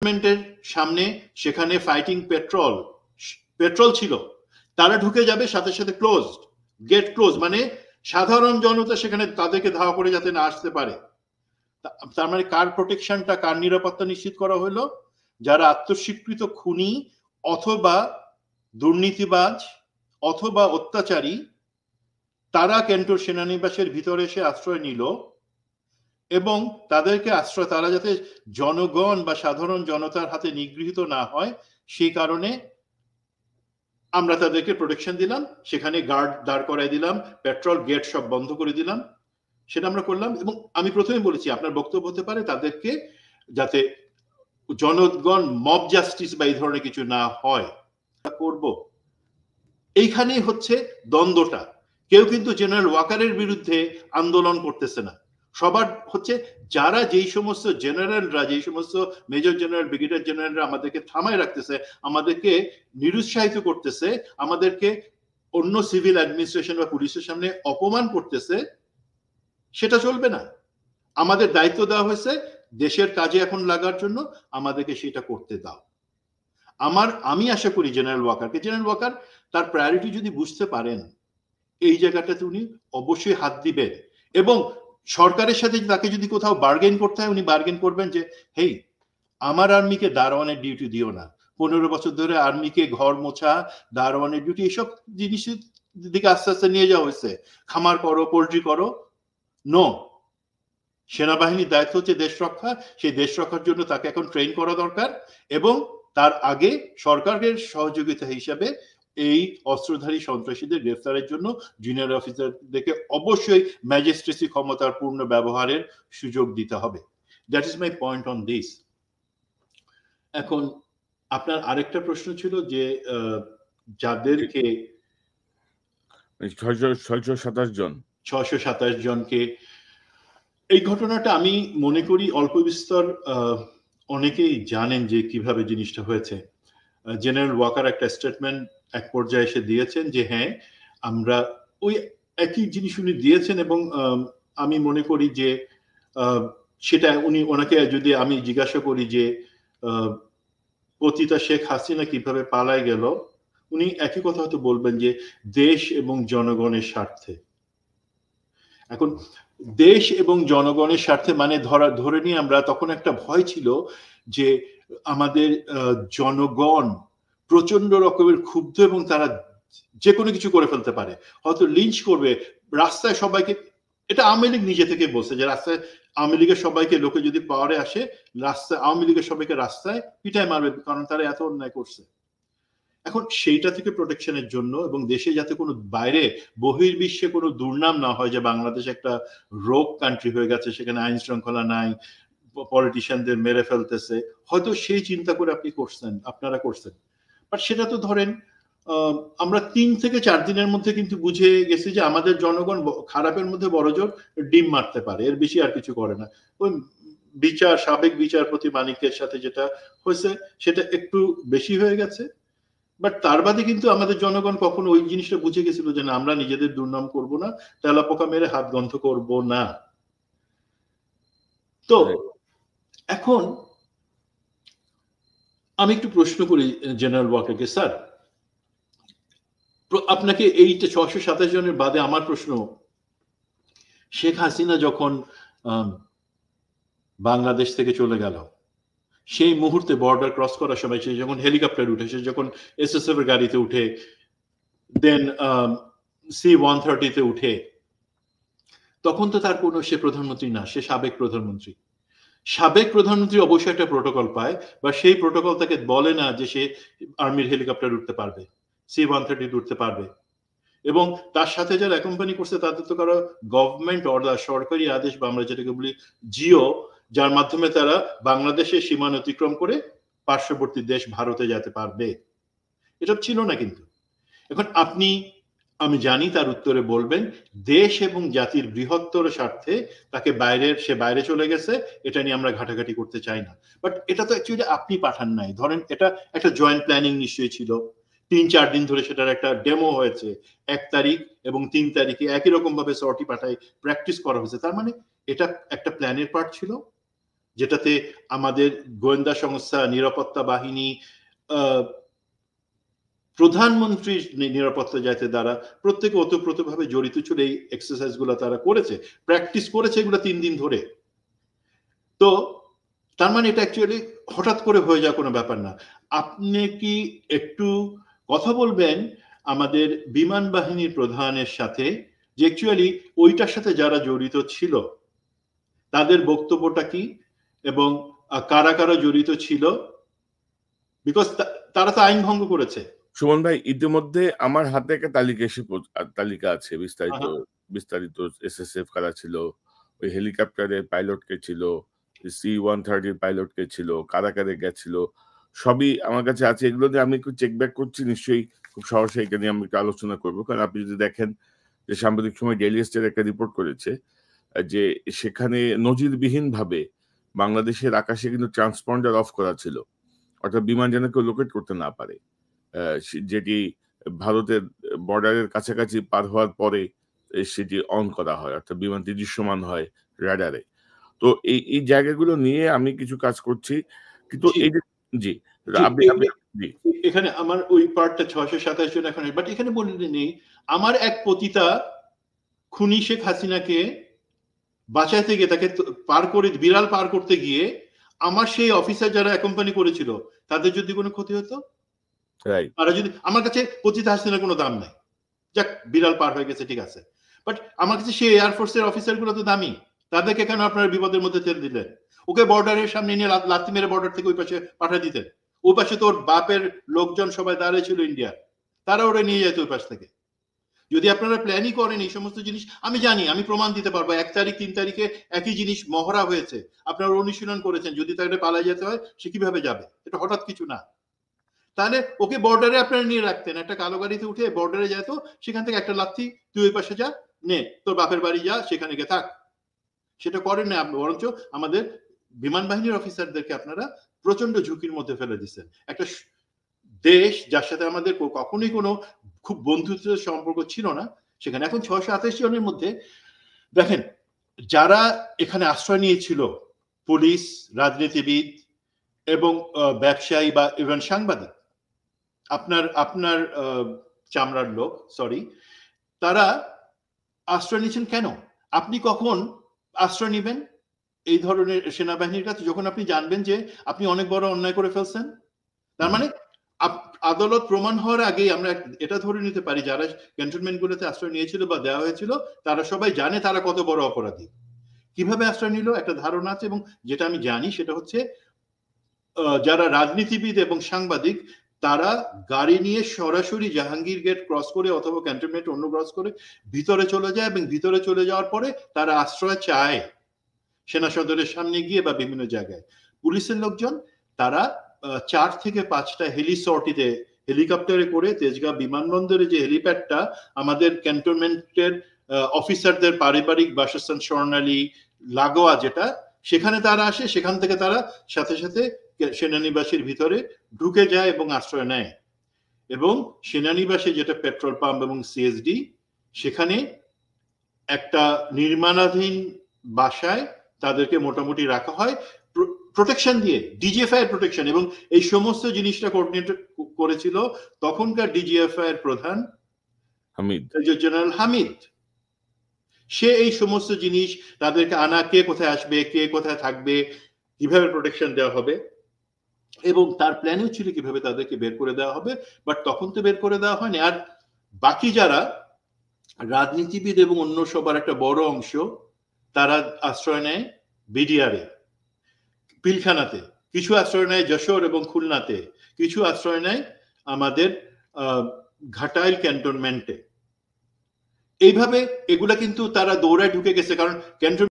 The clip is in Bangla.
ক্যান্টনমেন্টের সামনে, সেখানে ফাইটিং পেট্রোল ছিল, তারা ঢুকে যাবে, সাথে সাথে গেট ক্লোজ, মানে সাধারণ জনতা সেখানে তাদেরকে ধাওয়া করে যাতে না আসতে পারে। তার মানে কার প্রোটেকশনটা, কার নিরাপত্তা নিশ্চিত করা হলো? যারা আত্মস্বীকৃত খুনি অথবা দুর্নীতিবাজ অথবা অত্যাচারী, তারা কেন্টোর সেনানিবাসের ভিতরে এসে আশ্রয় নিল, এবং তাদেরকে আশ্রয়, তারা যাতে জনগণ বা সাধারণ জনতার হাতে নিগৃহীত না হয় সেই কারণে আমরা তাদেরকে প্রোটেকশন দিলাম, সেখানে গার্ড দাঁড় করাই দিলাম, পেট্রোল গেট সব বন্ধ করে দিলাম, সেটা আমরা করলাম। এবং আমি প্রথমে বলেছি আপনার বক্তব্য হতে পারে তাদেরকে যাতে জনগণ মব জাস্টিস বা এই ধরনের কিছু না হয় করব। এইখানেই হচ্ছে দ্বন্দ্বটা। কেউ কিন্তু জেনারেল ওয়াকারের বিরুদ্ধে আন্দোলন করতেছে না, সবার হচ্ছে যারা যেই সমস্ত জেনারেলরা, যেই সমস্ত মেজর জেনারেল, ব্রিগেডিয়ার জেনারেলরা আমাদেরকে থামায় রাখতেছে, আমাদেরকে নিরুৎসাহিত করতেছে, আমাদেরকে অন্য সিভিল অ্যাডমিনিস্ট্রেশন বা পুলিশের সামনে অপমান করতেছে, সেটা চলবে না। আমাদের দায়িত্ব দেওয়া হয়েছে দেশের কাজে এখন লাগার জন্য, আমাদেরকে সেটা করতে দাও। আমি আশা করি জেনারেল ওয়াকার তার প্রায়োরিটি যদি বুঝতে পারেন, এই জায়গাটাতে উনি অবশ্যই হাত দিবেন, এবং সরকারের সাথে তাকে যদি কোথাও বার্গেন করতে হয় উনি বার্গেন করবেন যে হেই, আমার আর্মিকে দারোয়ানের ডিউটি দিও না। 15 বছর ধরে আর্মিকে ঘর মোছা, দারোয়ানের ডিউটি, এইসব জিনিসের দিকে আস্তে আস্তে নিয়ে যাওয়া হয়েছে। খামার করো, পোল্ট্রি করো, নো। সেনাবাহিনীর দায়িত্ব হচ্ছে দেশ রক্ষা, সেই দেশ রক্ষার জন্য তাকে এখন ট্রেন করা দরকার, এবং তার আগে সরকারের সহযোগিতা হিসাবে এই অস্ত্রধারী সন্ত্রাসীদের গ্রেফতারের জন্য জুনিয়র অফিসারদেরকে অবশ্যই ম্যাজিস্ট্রেসি ক্ষমতার পূর্ণ ব্যবহারের সুযোগ দিতে হবে। That is my point on this. এখন আপনার আরেকটা প্রশ্ন ছিল যে যাদেরকে 627 জনকে, এই ঘটনাটা আমি মনে করি অল্প বিস্তর অনেকেই জানেন যে কিভাবে জিনিসটা হয়েছে। জেনারেল ওয়াকার একটা স্টেটমেন্ট এক পর্যায়ে এসে দিয়েছেন যে হ্যাঁ, আমরা ওই একই জিনিস উনি দিয়েছেন, এবং আমি মনে করি যে সেটা ওনাকে যদি আমি জিজ্ঞাসা করি যে পতিতা শেখ হাসিনা কিভাবে পালায় গেল, উনি একই কথা হয়তো বলবেন যে দেশ এবং জনগণের স্বার্থে। এখন দেশ এবং জনগণের স্বার্থে মানে ধরে নিয়ে আমরা তখন একটা ভয় ছিল যে আমাদের জনগণ প্রচন্ড রকমের ক্ষুব্ধ, এবং তারা যে কোনো কিছু করে ফেলতে পারে, হয়তো লিঞ্চ করবে রাস্তায় সবাইকে। এটা আওয়ামী লীগ নিজে থেকে বলছে যে রাস্তায় আওয়ামী লীগের সবাইকে, লোকে যদি পাওয়ারে আসে রাস্তায় আওয়ামী লীগের সবাইকে রাস্তায় পিটায় মারবে, কারণ তারা এত অন্যায় করছে। এখন সেইটা থেকে প্রোটেকশনের জন্য, এবং দেশে যাতে কোনো বাইরে বহির্বিশ্বে কোনো দুর্নাম না হয় যে বাংলাদেশ একটা রোগ কান্ট্রি হয়ে গেছে, সেখানে আইন শৃঙ্খলা নাই, পলিটিশিয়ানদের মেরে ফেলতেছে, হয়তো সেই চিন্তা করে আপনারা করছেন। বাট সেটা তো ধরেন আমরা 3 থেকে 4 দিনের মধ্যে কিন্তু বুঝে গেছি যে আমাদের জনগণ খারাপের মধ্যে বড়জোর ডিম মারতে পারে, এর বেশি আর কিছু করে না। ওই সাবেক বিচারপতি মানিকের সাথে যেটা হয়েছে সেটা একটু বেশি হয়ে গেছে, বাট তার বাদে কিন্তু আমাদের জনগণ কখনো ওই জিনিসটা বুঝে গেছিল যে না, আমরা নিজেদের দুর্নাম করব না, তেলাপোকা মেরে হাত গন্ধ করব না। তো এখন আমি একটু প্রশ্ন করি জেনারেল ওয়াকারকে, স্যার আপনাকে এইটা 627 জনের বাদে আমার প্রশ্ন, শেখ হাসিনা যখন বাংলাদেশ থেকে চলে গেল, সেই মুহূর্তে বর্ডার ক্রস করার সময় সে যখন হেলিকপ্টার উঠে, সে যখন এসএসএফ এর গাড়িতে উঠে, দেন C-130 উঠে, তখন তো তার কোনো, সে প্রধানমন্ত্রী না, সে সাবেক প্রধানমন্ত্রী অবশ্যই একটা প্রোটোকল পায়, বা সেই প্রোটোকল তাকে বলে না যে সে আর্মির হেলিকপ্টার উঠতে পারবে, C-130 উঠতে পারবে। এবং তার সাথে যারা অ্যাকম্পানি করছে তাদের তো কারো গভর্নমেন্ট অর্ডার, সরকারি আদেশ, বা আমরা যেটাকে বলি জিও, যার মাধ্যমে তারা বাংলাদেশের সীমানা অতিক্রম করে পার্শ্ববর্তী দেশ ভারতে যেতে পারবে, এটা ছিল না কিন্তু। এখন আমি জানি তার উত্তরে বলবেন দেশ এবং জাতির বৃহত্তর স্বার্থে তাকে সে বাইরে চলে গেছে, এটা নিয়ে আমরা ঘাটাঘাটি করতে চাই না। বাট এটা তো অ্যাকচুয়ালি আপনি পাঠান নাই, ধরেন এটা একটা জয়েন্ট প্ল্যানিং নিশ্চয়ই ছিল, 3-4 দিন ধরে সেটার একটা ডেমো হয়েছে, 1 তারিখ এবং 3 তারিখে একই রকম ভাবে সর্টি পাঠায় প্র্যাকটিস করা হয়েছে, তার মানে এটা একটা প্ল্যানের পার্ট ছিল যেটাতে আমাদের গোয়েন্দা সংস্থা, নিরাপত্তা বাহিনী, প্রধানমন্ত্রীর নিরাপত্তা যাতে দ্বারা প্রত্যেকে ওতপ্রোতভাবে জড়িত ছিল। এই এক্সারসাইজ গুলো তারা করেছে, প্র্যাকটিস করেছে এগুলো 3 দিন ধরে। তো তার মানে এটা অ্যাকচুয়ালি হঠাৎ করে হয়ে যাওয়া কোনো ব্যাপার না। আপনি কি একটু কথা বলবেন আমাদের বিমান বাহিনীর প্রধানের সাথে, যে অ্যাকচুয়ালি ওইটার সাথে যারা জড়িত ছিল তাদের বক্তব্যটা কি এবং কারা কারা জড়িত ছিল, বিকজ তারা তো আইন ভঙ্গ করেছে। সুমন ভাই, ইতিমধ্যে আমার হাতে একটা তালিকা আছে, বিস্তারিত এসএসএফ কারা ছিল, ওই হেলিকপ্টারের পাইলট কে ছিল, C-130 পাইলট কে ছিল, কারা কারা গেছিল, সবই আমার কাছে আছে। এগুলো দিয়ে আমি একটু চেক ব্যাক করছি, নিশ্চয়ই খুব সহজে এটা নিয়ে আমি একটু আলোচনা করবো। কারণ আপনি যদি দেখেন যে সাম্প্রতিক সময় ডেইলি স্টার একটা রিপোর্ট করেছে যে সেখানে নজিরবিহীন ভাবে বাংলাদেশের আকাশে কিন্তু ট্রান্সপন্ডার অফ করা ছিল, অর্থাৎ বিমান যেন কেউ লোকেট করতে না পারে, যেটি ভারতের বর্ডারের কাছাকাছি পার হওয়ার পরে সেটি অন করা হয়, অর্থাৎ বিমানটি দৃশ্যমান হয় রাডারে। তো এই জায়গাগুলো নিয়ে আমি কিছু কাজ করছি, কিন্তু এই যে জি এখানে আমার ওই পার্টটা 627 জন এখন, বাট এখানে বললে নেই আমার এক পতিতা খুনি শেখ হাসিনাকে বাঁচাইতে গিয়ে, তাকে পার করে, বিড়াল পার করতে গিয়ে আমার সেই অফিসার যারা অ্যাকম্পানি করেছিল তাদের যদি কোনো ক্ষতি হতো, তারা যদি, আমার কাছে পতিতা হাসিনার কোনো দাম নাই, যাক বিড়াল পার হয়ে গেছে ঠিক আছে, বাট আমার কাছে সেই এয়ারফোর্সের অফিসার গুলো তো দামি, তাদেরকে কেন আপনারা বিপদের মধ্যে ঠেলে দিলেন? ওকে বর্ডারের সামনে নিয়ে লাথি মেরে বর্ডার থেকে ওই পাশে পাঠিয়ে দিতেন। ওই পাশে তোর বাপের লোকজন সবাই দাঁড়িয়ে ছিল ইন্ডিয়ার, তারা ওরা নিয়ে যেত ওই পাশ থেকে। যদি আপনারা প্ল্যানই করেন এই সমস্ত জিনিস, আমি জানি, আমি প্রমাণ দিতে পারবো 1 তারিখ 3 তারিখে একই জিনিস মহড়া হয়েছে, আপনারা অনুশীলন করেছেন, যদি তাকে পালিয়ে যেতে হয় সে কিভাবে যাবে? এটা হঠাৎ কিছু না। তাহলে ওকে বর্ডারে আপনারা নিয়ে রাখতেন, একটা কালো গাড়িতে উঠে বর্ডারে যেত, সেখান থেকে একটা লাথি, তুই ওই পাশে যা, নে তোর বাপের বাড়ি যা, সেখানে গিয়ে থাক। সেটা করেন না, বরঞ্চ আমাদের বিমান বাহিনীর অফিসারদেরকে আপনারা প্রচন্ড ঝুঁকির মধ্যে ফেলে দিচ্ছেন। একটা দেশ যার সাথে আমাদের কখনোই কোনো খুব বন্ধুত্বের সম্পর্ক ছিল না, সেখানে এখন 628 জনের মধ্যে দেখেন যারা এখানে আশ্রয় নিয়েছিল, পুলিশ, রাজনীতিবিদ এবং ব্যবসায়ী বা ইভেন সাংবাদিক, আপনার চামড়ার লোক, সরি, তারা আশ্রয় নিয়েছেন কেন? আপনি কখন আশ্রয় নেবেন এই ধরনের সেনাবাহিনীর কাছে? যখন আপনি জানবেন যে আপনি অনেক বড় অন্যায় করে ফেলছেন। তার মানে আদালত প্রমাণ হওয়ার আগেই আমরা এটা ধরে নিতে পারি যারা ক্যান্টনমেন্ট গুলোতে আশ্রয় নিয়েছিল বা দেওয়া হয়েছিল তারা সবাই জানে তারা কত বড় অপরাধী। কিভাবে আশ্রয় নিল একটা ধারণা আছে, এবং যেটা আমি জানি সেটা হচ্ছে যারা রাজনীতিবিদ এবং সাংবাদিক তারা গাড়ি নিয়ে সরাসরি জাহাঙ্গীর গেট ক্রস করে অথবা ক্যান্টনমেন্ট অন্য ক্রস করে ভিতরে চলে যায়, এবং ভিতরে চলে যাওয়ার পরে তারা আশ্রয় চায় সেনা সদরের সামনে গিয়ে বা বিভিন্ন জায়গায়। পুলিশের লোকজন তারা 4 থেকে 5টা হেলিসর্টিতে হেলিকপ্টারে করে তেজগাঁ বিমানবন্দরে যে হেলিপ্যাডটা আমাদের ক্যান্টনমেন্টের অফিসারদের পারিবারিক বাসস্থান স্বর্ণালী লাগোয়া যেটা, সেখানে তারা আসে, সেখান থেকে তারা সাথে সাথে সেনানিবাসের ভিতরে ঢুকে যায় এবং আশ্রয় নেয়। এবং সেনানিবাসে যেটা পেট্রোল পাম্প এবং সিএসডি, সেখানে একটা নির্মাণাধীন বাসায় তাদেরকে মোটামুটি রাখা হয় প্রোটেকশন দিয়ে, ডিজিএফআই এর প্রোটেকশন। এবং এই সমস্ত জিনিসটা কোঅর্ডিনেট করেছিল তখনকার ডিজিএফআই এর প্রধান জেনারেল হামিদ। সে এই সমস্ত জিনিস তাদেরকে আনা, কে কোথায় আসবে, কে কোথায় থাকবে, কিভাবে প্রোটেকশন দেওয়া হবে, এবং তার প্ল্যানও ছিল কিভাবে তাদেরকে বের করে দেওয়া হবে। বাট তখন তো বের করে দেওয়া হয়নি। আর বাকি যারা রাজনীতিবিদ এবং অন্য সবার একটা বড় অংশ তারা আশ্রয় নেয় বিডিআরে, পিলখানাতে, কিছু আশ্রয় নেয় যশোর এবং খুলনাতে, কিছু আশ্রয় নেয় আমাদের ঘাটাইল ক্যান্টনমেন্টে। এইভাবে এগুলা কিন্তু তারা দৌড়ায় ঢুকে গেছে, কারণ ক্যান্টনমেন্ট